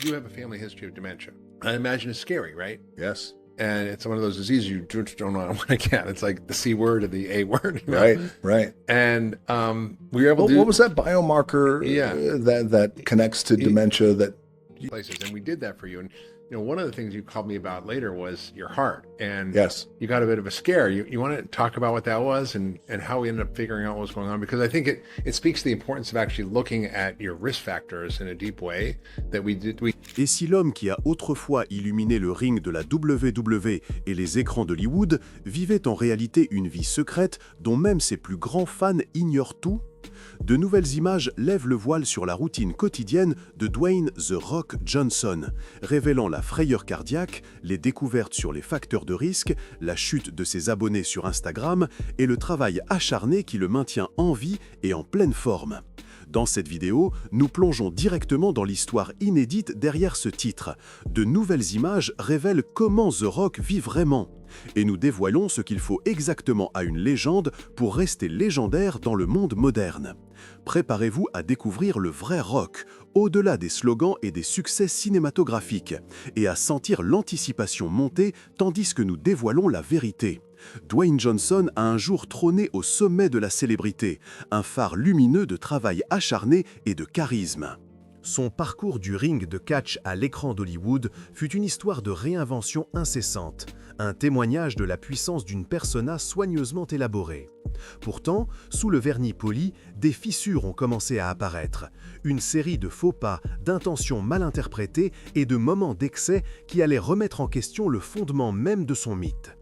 You have a family history of dementia. I imagine it's scary, right? Yes. And it's one of those diseases you just don't want to get. It's like the C word or the A word. You know? Right, right. And we were able to do what was that biomarker that connects to dementia that places, and we did that for you. And one of the things you called me about later was your heart, and yes, you got a bit of a scare. You want to talk about what that was and how we ended up figuring out what was going on, because I think it speaks to the importance of actually looking at your risk factors in a deep way that we did. Et si l'homme qui a autrefois illuminé le ring de la WWE et les écrans d'Hollywood vivait en réalité une vie secrète dont même ses plus grands fans ignorent tout? De nouvelles images lèvent le voile sur la routine quotidienne de Dwayne The Rock Johnson, révélant la frayeur cardiaque, les découvertes sur les facteurs de risque, la chute de ses abonnés sur Instagram et le travail acharné qui le maintient en vie et en pleine forme. Dans cette vidéo, nous plongeons directement dans l'histoire inédite derrière ce titre. De nouvelles images révèlent comment The Rock vit vraiment. Et nous dévoilons ce qu'il faut exactement à une légende pour rester légendaire dans le monde moderne. Préparez-vous à découvrir le vrai rock, au-delà des slogans et des succès cinématographiques, et à sentir l'anticipation monter tandis que nous dévoilons la vérité. Dwayne Johnson a un jour trôné au sommet de la célébrité, un phare lumineux de travail acharné et de charisme. Son parcours du ring de catch à l'écran d'Hollywood fut une histoire de réinvention incessante, un témoignage de la puissance d'une persona soigneusement élaborée. Pourtant, sous le vernis poli, des fissures ont commencé à apparaître, une série de faux pas, d'intentions mal interprétées et de moments d'excès qui allaient remettre en question le fondement même de son mythe.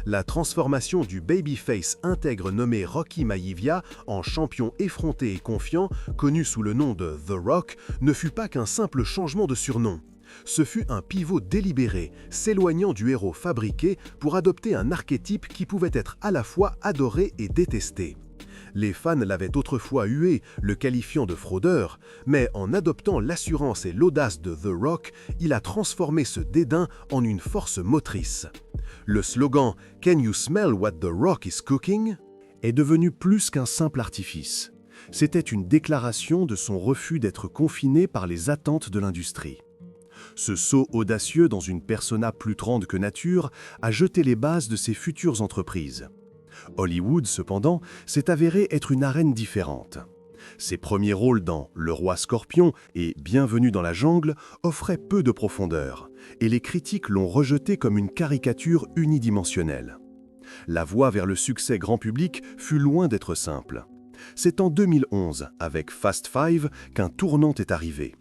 La transformation du babyface intègre nommé Rocky Maivia en champion effronté et confiant, connu sous le nom de The Rock, ne fut pas qu'un simple changement de surnom. Ce fut un pivot délibéré, s'éloignant du héros fabriqué pour adopter un archétype qui pouvait être à la fois adoré et détesté. Les fans l'avaient autrefois hué, le qualifiant de fraudeur, mais en adoptant l'assurance et l'audace de The Rock, il a transformé ce dédain en une force motrice. Le slogan « Can you smell what The Rock is cooking ?» est devenu plus qu'un simple artifice. C'était une déclaration de son refus d'être confiné par les attentes de l'industrie. Ce saut audacieux dans une persona plus trempe que nature a jeté les bases de ses futures entreprises. Hollywood, cependant, s'est avéré être une arène différente. Ses premiers rôles dans Le Roi Scorpion et Bienvenue dans la jungle offraient peu de profondeur, et les critiques l'ont rejeté comme une caricature unidimensionnelle. La voie vers le succès grand public fut loin d'être simple. C'est en 2011, avec Fast Five, qu'un tournant est arrivé.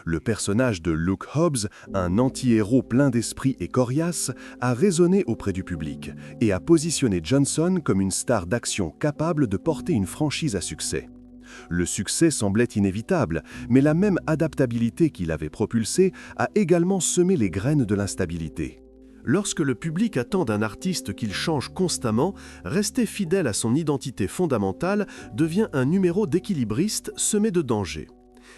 Le personnage de Luke Hobbs, un anti-héros plein d'esprit et coriace, a résonné auprès du public et a positionné Johnson comme une star d'action capable de porter une franchise à succès. Le succès semblait inévitable, mais la même adaptabilité qui l'avait propulsé a également semé les graines de l'instabilité. Lorsque le public attend d'un artiste qu'il change constamment, rester fidèle à son identité fondamentale devient un numéro d'équilibriste semé de dangers.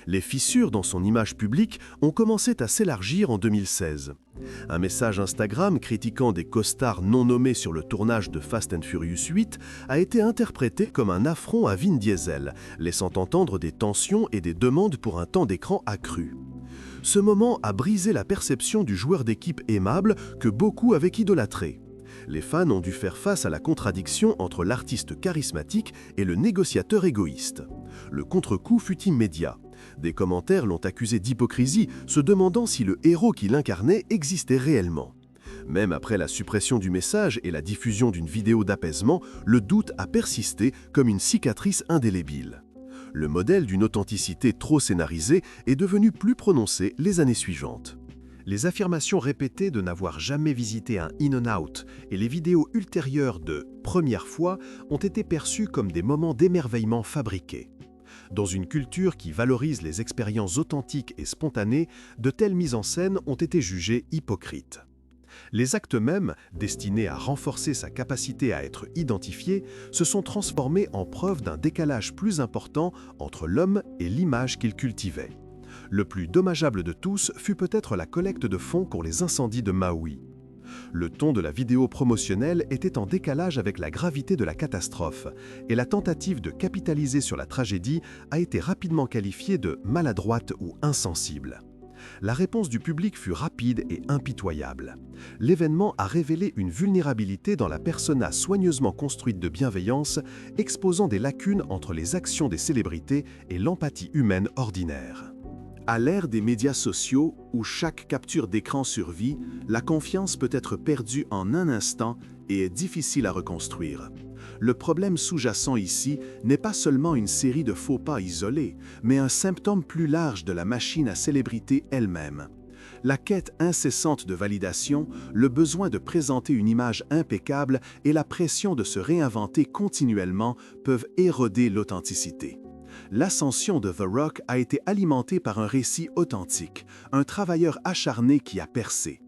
Les fissures dans son image publique ont commencé à s'élargir en 2016. Un message Instagram critiquant des costards non nommés sur le tournage de Fast and Furious 8 a été interprété comme un affront à Vin Diesel, laissant entendre des tensions et des demandes pour un temps d'écran accru. Ce moment a brisé la perception du joueur d'équipe aimable que beaucoup avaient idolâtré. Les fans ont dû faire face à la contradiction entre l'artiste charismatique et le négociateur égoïste. Le contre-coup fut immédiat. Des commentaires l'ont accusé d'hypocrisie, se demandant si le héros qu'il incarnait existait réellement. Même après la suppression du message et la diffusion d'une vidéo d'apaisement, le doute a persisté comme une cicatrice indélébile. Le modèle d'une authenticité trop scénarisée est devenu plus prononcé les années suivantes. Les affirmations répétées de n'avoir jamais visité un In-N-Out et les vidéos ultérieures de « première fois » ont été perçues comme des moments d'émerveillement fabriqués. Dans une culture qui valorise les expériences authentiques et spontanées, de telles mises en scène ont été jugées hypocrites. Les actes mêmes, destinés à renforcer sa capacité à être identifié, se sont transformés en preuve d'un décalage plus important entre l'homme et l'image qu'il cultivait. Le plus dommageable de tous fut peut-être la collecte de fonds pour les incendies de Maui. Le ton de la vidéo promotionnelle était en décalage avec la gravité de la catastrophe, et la tentative de capitaliser sur la tragédie a été rapidement qualifiée de maladroite ou insensible. La réponse du public fut rapide et impitoyable. L'événement a révélé une vulnérabilité dans la persona soigneusement construite de bienveillance, exposant des lacunes entre les actions des célébrités et l'empathie humaine ordinaire. À l'ère des médias sociaux, où chaque capture d'écran survit, la confiance peut être perdue en un instant et est difficile à reconstruire. Le problème sous-jacent ici n'est pas seulement une série de faux pas isolés, mais un symptôme plus large de la machine à célébrité elle-même. La quête incessante de validation, le besoin de présenter une image impeccable et la pression de se réinventer continuellement peuvent éroder l'authenticité. L'ascension de The Rock a été alimentée par un récit authentique, un travailleur acharné qui a percé.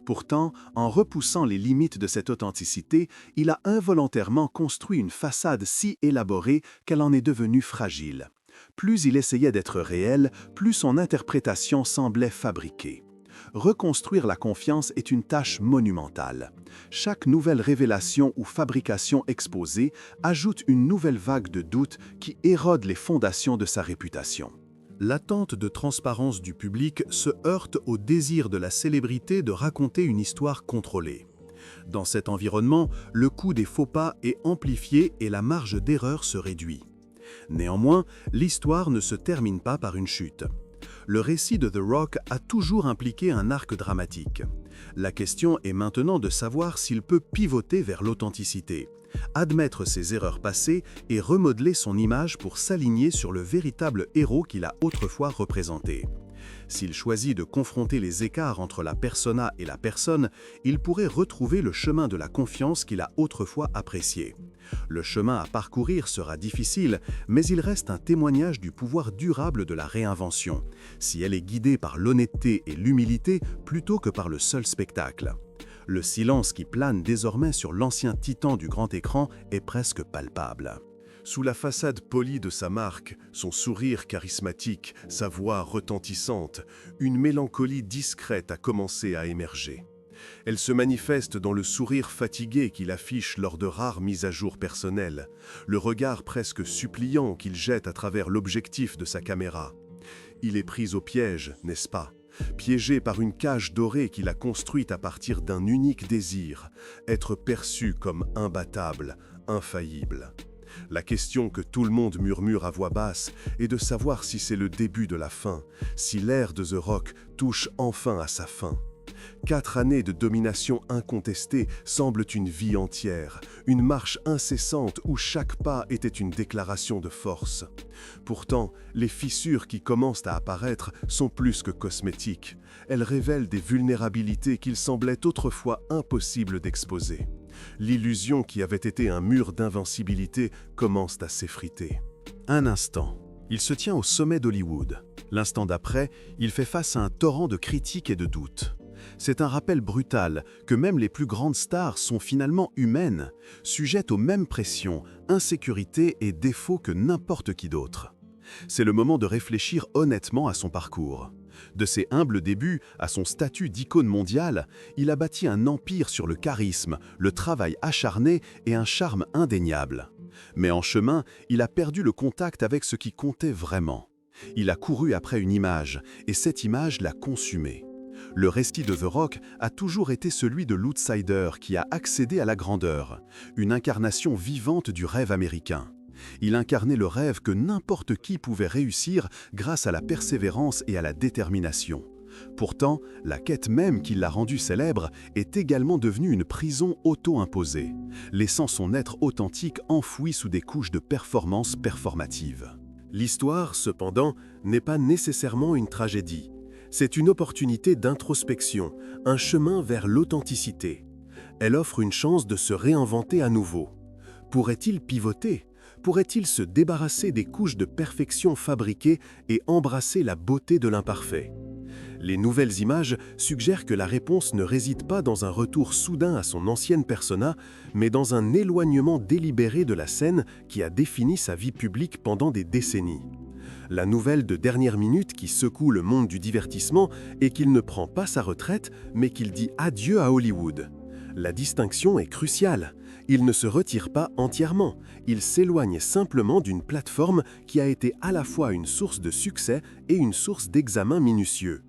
Pourtant, en repoussant les limites de cette authenticité, il a involontairement construit une façade si élaborée qu'elle en est devenue fragile. Plus il essayait d'être réel, plus son interprétation semblait fabriquée. Reconstruire la confiance est une tâche monumentale. Chaque nouvelle révélation ou fabrication exposée ajoute une nouvelle vague de doutes qui érode les fondations de sa réputation. L'attente de transparence du public se heurte au désir de la célébrité de raconter une histoire contrôlée. Dans cet environnement, le coût des faux pas est amplifié et la marge d'erreur se réduit. Néanmoins, l'histoire ne se termine pas par une chute. Le récit de The Rock a toujours impliqué un arc dramatique. La question est maintenant de savoir s'il peut pivoter vers l'authenticité, admettre ses erreurs passées et remodeler son image pour s'aligner sur le véritable héros qu'il a autrefois représenté. S'il choisit de confronter les écarts entre la persona et la personne, il pourrait retrouver le chemin de la confiance qu'il a autrefois apprécié. Le chemin à parcourir sera difficile, mais il reste un témoignage du pouvoir durable de la réinvention, si elle est guidée par l'honnêteté et l'humilité plutôt que par le seul spectacle. Le silence qui plane désormais sur l'ancien titan du grand écran est presque palpable. Sous la façade polie de sa marque, son sourire charismatique, sa voix retentissante, une mélancolie discrète a commencé à émerger. Elle se manifeste dans le sourire fatigué qu'il affiche lors de rares mises à jour personnelles, le regard presque suppliant qu'il jette à travers l'objectif de sa caméra. Il est pris au piège, n'est-ce pas ? Piégé par une cage dorée qu'il a construite à partir d'un unique désir, être perçu comme imbattable, infaillible. La question que tout le monde murmure à voix basse est de savoir si c'est le début de la fin, si l'ère de The Rock touche enfin à sa fin. 4 années de domination incontestée semblent une vie entière, une marche incessante où chaque pas était une déclaration de force. Pourtant, les fissures qui commencent à apparaître sont plus que cosmétiques. Elles révèlent des vulnérabilités qu'il semblait autrefois impossible d'exposer. L'illusion qui avait été un mur d'invincibilité commence à s'effriter. Un instant, il se tient au sommet d'Hollywood. L'instant d'après, il fait face à un torrent de critiques et de doutes. C'est un rappel brutal que même les plus grandes stars sont finalement humaines, sujettes aux mêmes pressions, insécurités et défauts que n'importe qui d'autre. C'est le moment de réfléchir honnêtement à son parcours. De ses humbles débuts à son statut d'icône mondiale, il a bâti un empire sur le charisme, le travail acharné et un charme indéniable. Mais en chemin, il a perdu le contact avec ce qui comptait vraiment. Il a couru après une image, et cette image l'a consumé. Le récit de The Rock a toujours été celui de l'outsider qui a accédé à la grandeur, une incarnation vivante du rêve américain. Il incarnait le rêve que n'importe qui pouvait réussir grâce à la persévérance et à la détermination. Pourtant, la quête même qui l'a rendu célèbre est également devenue une prison auto-imposée, laissant son être authentique enfoui sous des couches de performance performative. L'histoire, cependant, n'est pas nécessairement une tragédie. C'est une opportunité d'introspection, un chemin vers l'authenticité. Elle offre une chance de se réinventer à nouveau. Pourrait-il pivoter ? Pourrait-il se débarrasser des couches de perfection fabriquées et embrasser la beauté de l'imparfait ? Les nouvelles images suggèrent que la réponse ne réside pas dans un retour soudain à son ancienne persona, mais dans un éloignement délibéré de la scène qui a défini sa vie publique pendant des décennies. La nouvelle de dernière minute qui secoue le monde du divertissement est qu'il ne prend pas sa retraite, mais qu'il dit adieu à Hollywood. La distinction est cruciale. Il ne se retire pas entièrement, il s'éloigne simplement d'une plateforme qui a été à la fois une source de succès et une source d'examen minutieux.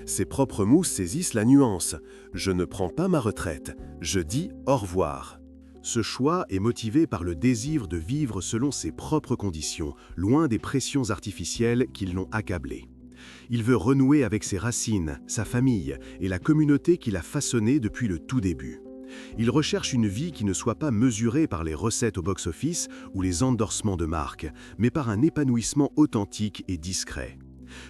Ses propres mots saisissent la nuance. Je ne prends pas ma retraite, je dis au revoir. Ce choix est motivé par le désir de vivre selon ses propres conditions, loin des pressions artificielles qui l'ont accablé. Il veut renouer avec ses racines, sa famille et la communauté qu'il a façonnée depuis le tout début. Il recherche une vie qui ne soit pas mesurée par les recettes au box-office ou les endorsements de marque, mais par un épanouissement authentique et discret.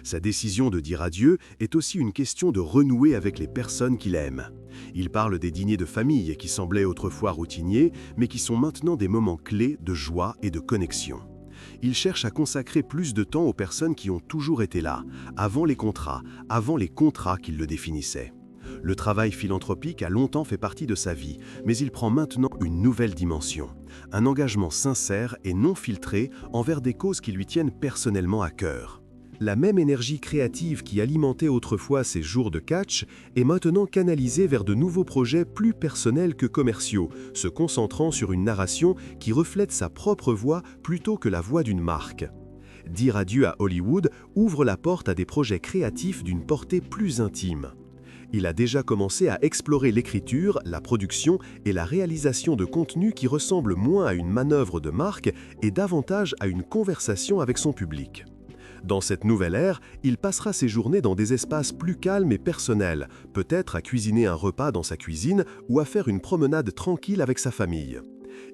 Sa décision de dire adieu est aussi une question de renouer avec les personnes qu'il aime. Il parle des dîners de famille qui semblaient autrefois routiniers, mais qui sont maintenant des moments clés de joie et de connexion. Il cherche à consacrer plus de temps aux personnes qui ont toujours été là, avant les contrats qui le définissaient. Le travail philanthropique a longtemps fait partie de sa vie, mais il prend maintenant une nouvelle dimension. Un engagement sincère et non filtré envers des causes qui lui tiennent personnellement à cœur. La même énergie créative qui alimentait autrefois ses jours de catch est maintenant canalisée vers de nouveaux projets plus personnels que commerciaux, se concentrant sur une narration qui reflète sa propre voix plutôt que la voix d'une marque. Dire adieu à Hollywood ouvre la porte à des projets créatifs d'une portée plus intime. Il a déjà commencé à explorer l'écriture, la production et la réalisation de contenus qui ressemblent moins à une manœuvre de marque et davantage à une conversation avec son public. Dans cette nouvelle ère, il passera ses journées dans des espaces plus calmes et personnels, peut-être à cuisiner un repas dans sa cuisine ou à faire une promenade tranquille avec sa famille.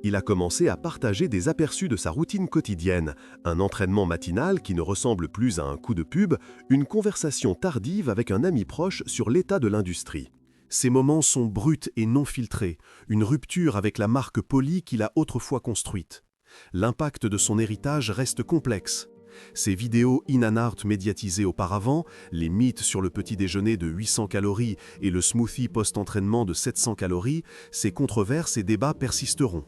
Il a commencé à partager des aperçus de sa routine quotidienne, un entraînement matinal qui ne ressemble plus à un coup de pub, une conversation tardive avec un ami proche sur l'état de l'industrie. Ces moments sont bruts et non filtrés, une rupture avec la marque polie qu'il a autrefois construite. L'impact de son héritage reste complexe. Ces vidéos in-and-out médiatisées auparavant, les mythes sur le petit déjeuner de 800 calories et le smoothie post-entraînement de 700 calories, ces controverses et débats persisteront.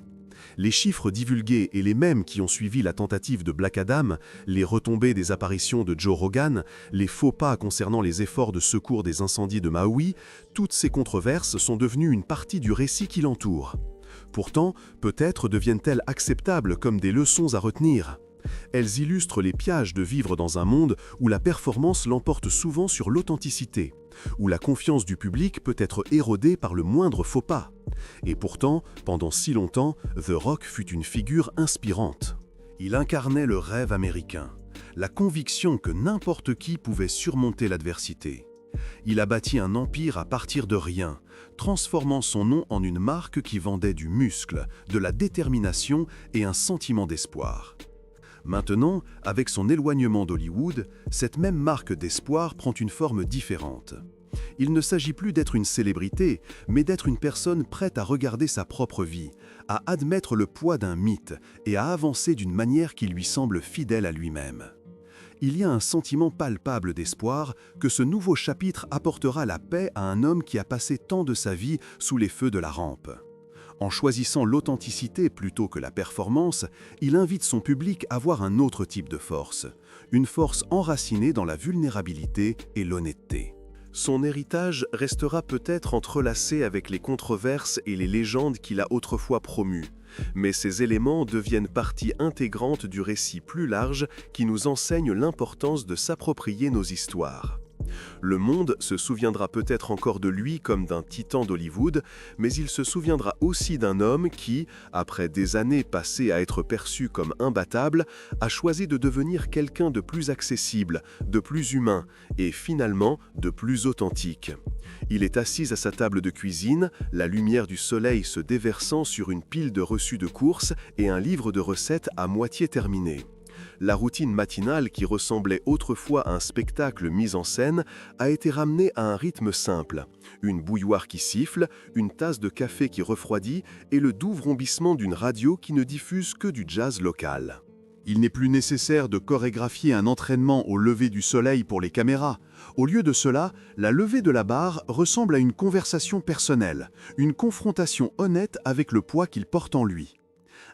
Les chiffres divulgués et les mèmes qui ont suivi la tentative de Black Adam, les retombées des apparitions de Joe Rogan, les faux pas concernant les efforts de secours des incendies de Maui, toutes ces controverses sont devenues une partie du récit qui l'entoure. Pourtant, peut-être deviennent-elles acceptables comme des leçons à retenir. Elles illustrent les pièges de vivre dans un monde où la performance l'emporte souvent sur l'authenticité, où la confiance du public peut être érodée par le moindre faux pas. Et pourtant, pendant si longtemps, The Rock fut une figure inspirante. Il incarnait le rêve américain, la conviction que n'importe qui pouvait surmonter l'adversité. Il a bâti un empire à partir de rien, transformant son nom en une marque qui vendait du muscle, de la détermination et un sentiment d'espoir. Maintenant, avec son éloignement d'Hollywood, cette même marque d'espoir prend une forme différente. Il ne s'agit plus d'être une célébrité, mais d'être une personne prête à regarder sa propre vie, à admettre le poids d'un mythe et à avancer d'une manière qui lui semble fidèle à lui-même. Il y a un sentiment palpable d'espoir que ce nouveau chapitre apportera la paix à un homme qui a passé tant de sa vie sous les feux de la rampe. En choisissant l'authenticité plutôt que la performance, il invite son public à voir un autre type de force, une force enracinée dans la vulnérabilité et l'honnêteté. Son héritage restera peut-être entrelacé avec les controverses et les légendes qu'il a autrefois promues, mais ces éléments deviennent partie intégrante du récit plus large qui nous enseigne l'importance de s'approprier nos histoires. Le monde se souviendra peut-être encore de lui comme d'un titan d'Hollywood, mais il se souviendra aussi d'un homme qui, après des années passées à être perçu comme imbattable, a choisi de devenir quelqu'un de plus accessible, de plus humain et finalement de plus authentique. Il est assis à sa table de cuisine, la lumière du soleil se déversant sur une pile de reçus de courses et un livre de recettes à moitié terminé. La routine matinale qui ressemblait autrefois à un spectacle mis en scène a été ramenée à un rythme simple. Une bouilloire qui siffle, une tasse de café qui refroidit et le doux vrombissement d'une radio qui ne diffuse que du jazz local. Il n'est plus nécessaire de chorégraphier un entraînement au lever du soleil pour les caméras. Au lieu de cela, la levée de la barre ressemble à une conversation personnelle, une confrontation honnête avec le poids qu'il porte en lui.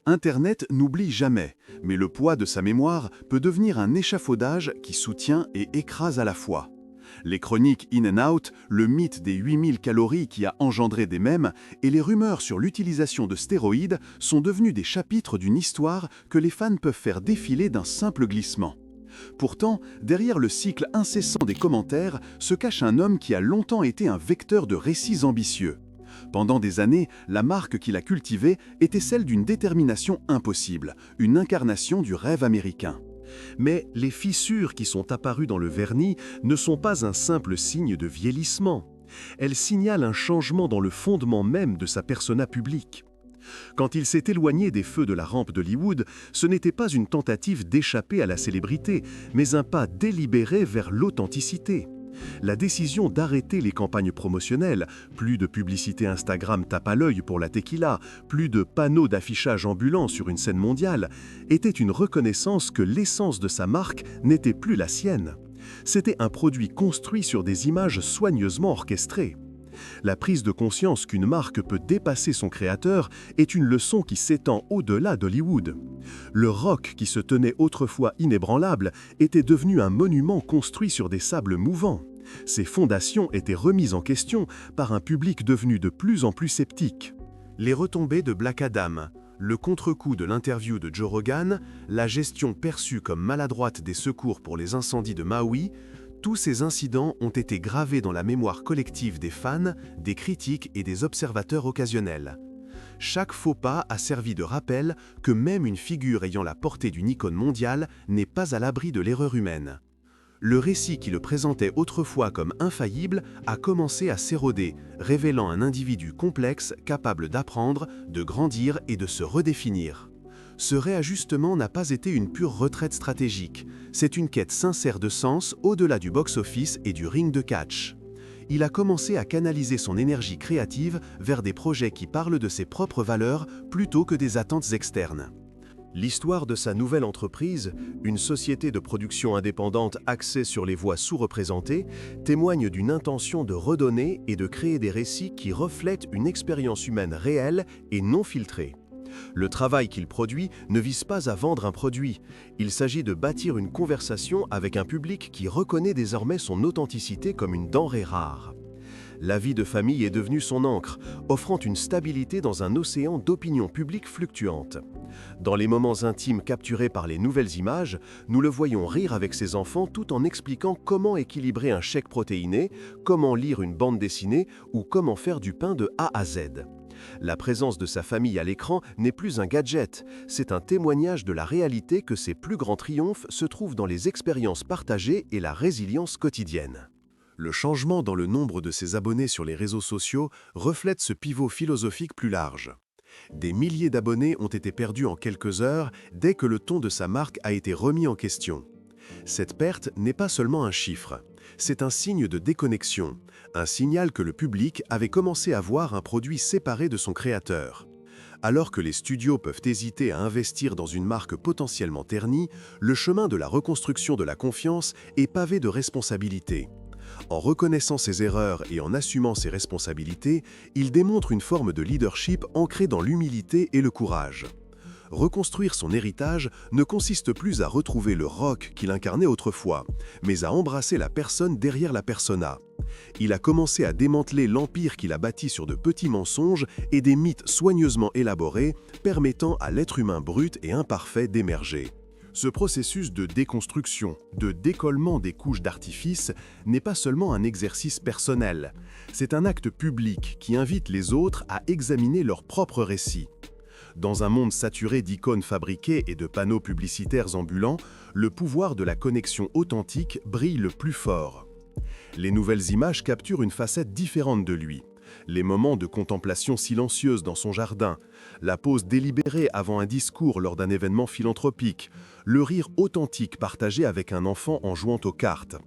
Internet n'oublie jamais, mais le poids de sa mémoire peut devenir un échafaudage qui soutient et écrase à la fois. Les chroniques in and out, le mythe des 8000 calories qui a engendré des mèmes et les rumeurs sur l'utilisation de stéroïdes sont devenus des chapitres d'une histoire que les fans peuvent faire défiler d'un simple glissement. Pourtant, derrière le cycle incessant des commentaires se cache un homme qui a longtemps été un vecteur de récits ambitieux. Pendant des années, la marque qu'il a cultivée était celle d'une détermination impossible, une incarnation du rêve américain. Mais les fissures qui sont apparues dans le vernis ne sont pas un simple signe de vieillissement. Elles signalent un changement dans le fondement même de sa persona publique. Quand il s'est éloigné des feux de la rampe d'Hollywood, ce n'était pas une tentative d'échapper à la célébrité, mais un pas délibéré vers l'authenticité. La décision d'arrêter les campagnes promotionnelles, plus de publicité Instagram tape à l'œil pour la tequila, plus de panneaux d'affichage ambulants sur une scène mondiale, était une reconnaissance que l'essence de sa marque n'était plus la sienne. C'était un produit construit sur des images soigneusement orchestrées. La prise de conscience qu'une marque peut dépasser son créateur est une leçon qui s'étend au-delà d'Hollywood. Le rock qui se tenait autrefois inébranlable était devenu un monument construit sur des sables mouvants. Ses fondations étaient remises en question par un public devenu de plus en plus sceptique. Les retombées de Black Adam, le contre-coup de l'interview de Joe Rogan, la gestion perçue comme maladroite des secours pour les incendies de Maui, tous ces incidents ont été gravés dans la mémoire collective des fans, des critiques et des observateurs occasionnels. Chaque faux pas a servi de rappel que même une figure ayant la portée d'une icône mondiale n'est pas à l'abri de l'erreur humaine. Le récit qui le présentait autrefois comme infaillible a commencé à s'éroder, révélant un individu complexe capable d'apprendre, de grandir et de se redéfinir. Ce réajustement n'a pas été une pure retraite stratégique, c'est une quête sincère de sens au-delà du box-office et du ring de catch. Il a commencé à canaliser son énergie créative vers des projets qui parlent de ses propres valeurs plutôt que des attentes externes. L'histoire de sa nouvelle entreprise, une société de production indépendante axée sur les voix sous-représentées, témoigne d'une intention de redonner et de créer des récits qui reflètent une expérience humaine réelle et non filtrée. Le travail qu'il produit ne vise pas à vendre un produit, il s'agit de bâtir une conversation avec un public qui reconnaît désormais son authenticité comme une denrée rare. La vie de famille est devenue son ancre, offrant une stabilité dans un océan d'opinions publiques fluctuantes. Dans les moments intimes capturés par les nouvelles images, nous le voyons rire avec ses enfants tout en expliquant comment équilibrer un chèque protéiné, comment lire une bande dessinée ou comment faire du pain de A à Z. La présence de sa famille à l'écran n'est plus un gadget, c'est un témoignage de la réalité que ses plus grands triomphes se trouvent dans les expériences partagées et la résilience quotidienne. Le changement dans le nombre de ses abonnés sur les réseaux sociaux reflète ce pivot philosophique plus large. Des milliers d'abonnés ont été perdus en quelques heures dès que le ton de sa marque a été remis en question. Cette perte n'est pas seulement un chiffre, c'est un signe de déconnexion, un signal que le public avait commencé à voir un produit séparé de son créateur. Alors que les studios peuvent hésiter à investir dans une marque potentiellement ternie, le chemin de la reconstruction de la confiance est pavé de responsabilités. En reconnaissant ses erreurs et en assumant ses responsabilités, il démontre une forme de leadership ancrée dans l'humilité et le courage. Reconstruire son héritage ne consiste plus à retrouver le rock qu'il incarnait autrefois, mais à embrasser la personne derrière la persona. Il a commencé à démanteler l'empire qu'il a bâti sur de petits mensonges et des mythes soigneusement élaborés, permettant à l'être humain brut et imparfait d'émerger. Ce processus de déconstruction, de décollement des couches d'artifice n'est pas seulement un exercice personnel, c'est un acte public qui invite les autres à examiner leur propre récit. Dans un monde saturé d'icônes fabriquées et de panneaux publicitaires ambulants, le pouvoir de la connexion authentique brille le plus fort. Les nouvelles images capturent une facette différente de lui. Les moments de contemplation silencieuse dans son jardin, la pause délibérée avant un discours lors d'un événement philanthropique, le rire authentique partagé avec un enfant en jouant aux cartes.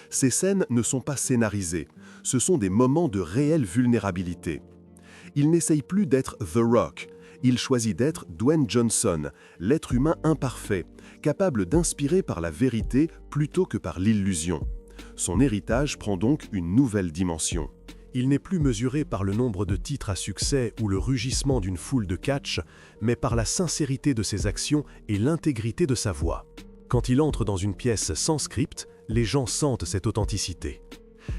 Ces scènes ne sont pas scénarisées, ce sont des moments de réelle vulnérabilité. Il n'essaye plus d'être The Rock, il choisit d'être Dwayne Johnson, l'être humain imparfait, capable d'inspirer par la vérité plutôt que par l'illusion. Son héritage prend donc une nouvelle dimension. Il n'est plus mesuré par le nombre de titres à succès ou le rugissement d'une foule de catch, mais par la sincérité de ses actions et l'intégrité de sa voix. Quand il entre dans une pièce sans script, les gens sentent cette authenticité.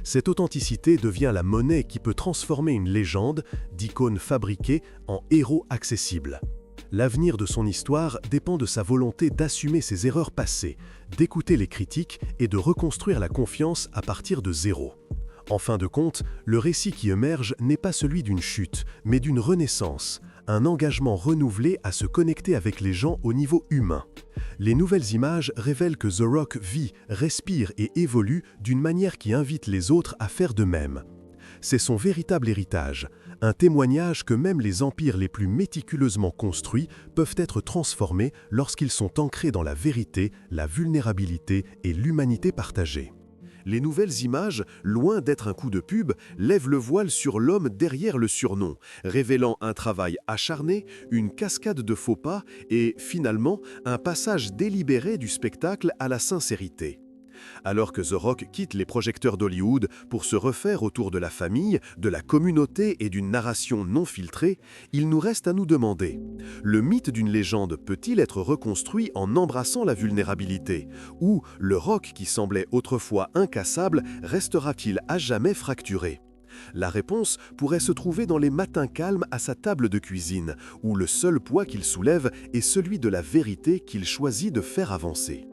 Cette authenticité devient la monnaie qui peut transformer une légende, d'icône fabriquée, en héros accessible. L'avenir de son histoire dépend de sa volonté d'assumer ses erreurs passées, d'écouter les critiques et de reconstruire la confiance à partir de zéro. En fin de compte, le récit qui émerge n'est pas celui d'une chute, mais d'une renaissance, un engagement renouvelé à se connecter avec les gens au niveau humain. Les nouvelles images révèlent que The Rock vit, respire et évolue d'une manière qui invite les autres à faire de même. C'est son véritable héritage, un témoignage que même les empires les plus méticuleusement construits peuvent être transformés lorsqu'ils sont ancrés dans la vérité, la vulnérabilité et l'humanité partagée. Les nouvelles images, loin d'être un coup de pub, lèvent le voile sur l'homme derrière le surnom, révélant un travail acharné, une cascade de faux pas et, finalement, un passage délibéré du spectacle à la sincérité. Alors que The Rock quitte les projecteurs d'Hollywood pour se refaire autour de la famille, de la communauté et d'une narration non filtrée, il nous reste à nous demander: le mythe d'une légende peut-il être reconstruit en embrassant la vulnérabilité? Ou le Rock qui semblait autrefois incassable restera-t-il à jamais fracturé? La réponse pourrait se trouver dans les matins calmes à sa table de cuisine, où le seul poids qu'il soulève est celui de la vérité qu'il choisit de faire avancer.